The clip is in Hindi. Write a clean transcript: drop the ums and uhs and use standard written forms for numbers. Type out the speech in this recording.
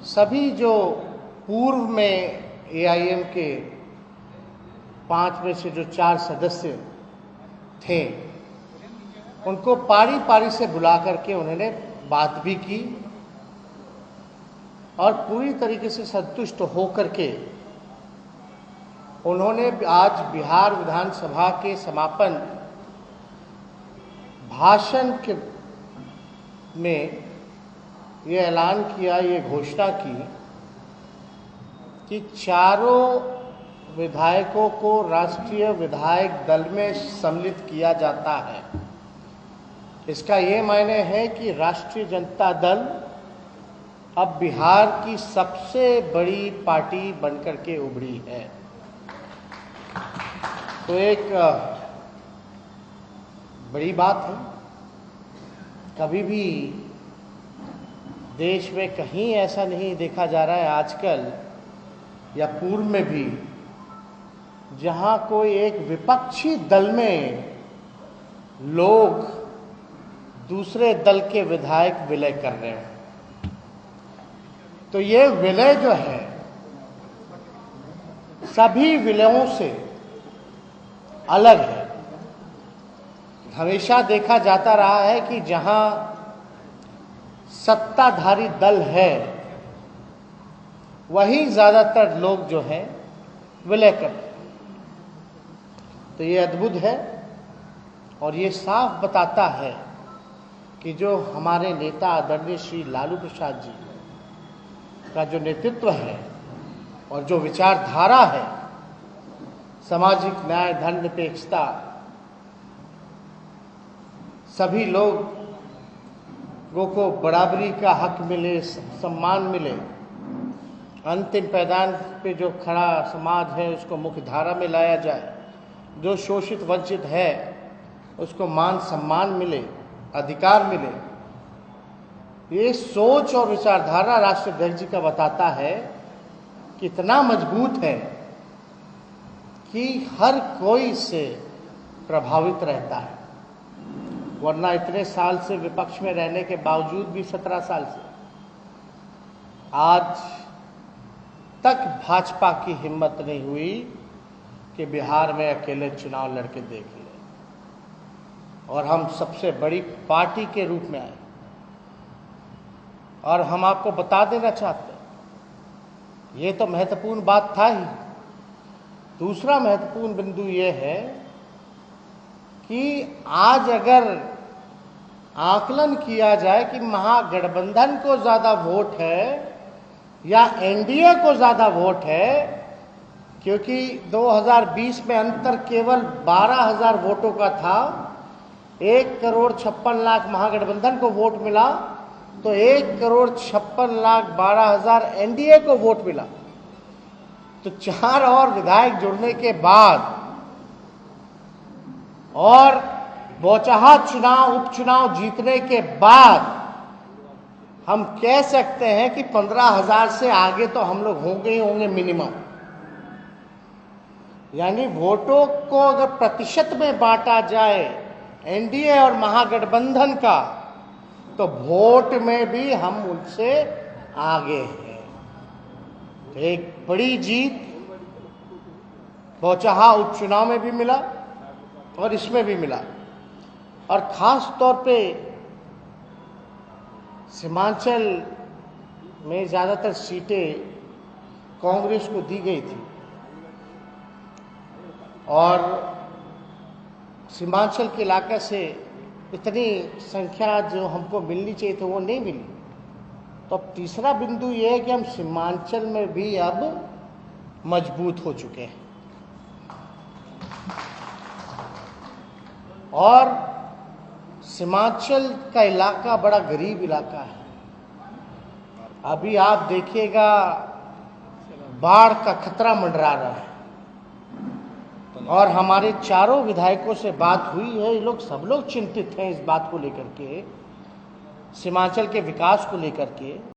सभी जो पूर्व में एआईएम के 5 में से जो 4 सदस्य थे, उनको पारी पारी से बुला करके उन्होंने बात भी की और पूरी तरीके से संतुष्ट होकर के उन्होंने आज बिहार विधानसभा के समापन भाषण के में ये ऐलान किया, ये घोषणा की कि चारों विधायकों को राष्ट्रीय विधायक दल में सम्मिलित किया जाता है। इसका ये मायने है कि राष्ट्रीय जनता दल अब बिहार की सबसे बड़ी पार्टी बनकर के उभरी है। तो एक बड़ी बात है। कभी भी देश में कहीं ऐसा नहीं देखा जा रहा है आजकल या पूर्व में भी, जहां कोई एक विपक्षी दल में लोग दूसरे दल के विधायक विलय कर रहे हैं। तो ये विलय जो है सभी विलयों से अलग है। हमेशा देखा जाता रहा है कि जहां सत्ताधारी दल है वहीं ज्यादातर लोग जो है विलय करते हैं। तो ये अद्भुत है और ये साफ बताता है कि जो हमारे नेता आदरणीय श्री लालू प्रसाद जी का जो नेतृत्व है और जो विचारधारा है, सामाजिक न्याय, धर्मनिरपेक्षता, सभी लोगों को बराबरी का हक मिले, सम्मान मिले, अंतिम पैदान पे जो खड़ा समाज है उसको मुख्य धारा में लाया जाए, जो शोषित वंचित है उसको मान सम्मान मिले, अधिकार मिले। ये सोच और विचारधारा राष्ट्राध्यक्ष जी का बताता है कि इतना मजबूत है कि हर कोई इससे प्रभावित रहता है। वरना इतने साल से विपक्ष में रहने के बावजूद भी 17 साल से आज तक भाजपा की हिम्मत नहीं हुई कि बिहार में अकेले चुनाव लड़के देख ले और हम सबसे बड़ी पार्टी के रूप में आए। और हम आपको बता देना चाहते हैं, ये तो महत्वपूर्ण बात था ही। दूसरा महत्वपूर्ण बिंदु ये है कि आज अगर आकलन किया जाए कि महागठबंधन को ज्यादा वोट है या एनडीए को ज्यादा वोट है, क्योंकि 2020 में अंतर केवल 12,000 वोटों का था, 1,56,00,000 महागठबंधन को वोट मिला, तो 1,56,12,000 एनडीए को वोट मिला। तो 4 और विधायक जुड़ने के बाद और बौचहा चुनाव, उपचुनाव जीतने के बाद हम कह सकते हैं कि 15,000 से आगे तो हम लोग होंगे ही होंगे मिनिमम। यानी वोटों को अगर प्रतिशत में बांटा जाए एनडीए और महागठबंधन का, तो वोट में भी हम उनसे आगे हैं। तो एक बड़ी जीत बौचहा उपचुनाव में भी मिला और इसमें भी मिला। और खास तौर पे सीमांचल में ज्यादातर सीटें कांग्रेस को दी गई थी और सीमांचल के इलाके से इतनी संख्या जो हमको मिलनी चाहिए थी वो नहीं मिली। तो अब तीसरा बिंदु ये है कि हम सीमांचल में भी अब मजबूत हो चुके हैं। और सीमांचल का इलाका बड़ा गरीब इलाका है। अभी आप देखिएगा बाढ़ का खतरा मंडरा रहा है और हमारे चारों विधायकों से बात हुई है, ये लोग सब लोग चिंतित हैं इस बात को लेकर के, सीमांचल के विकास को लेकर के।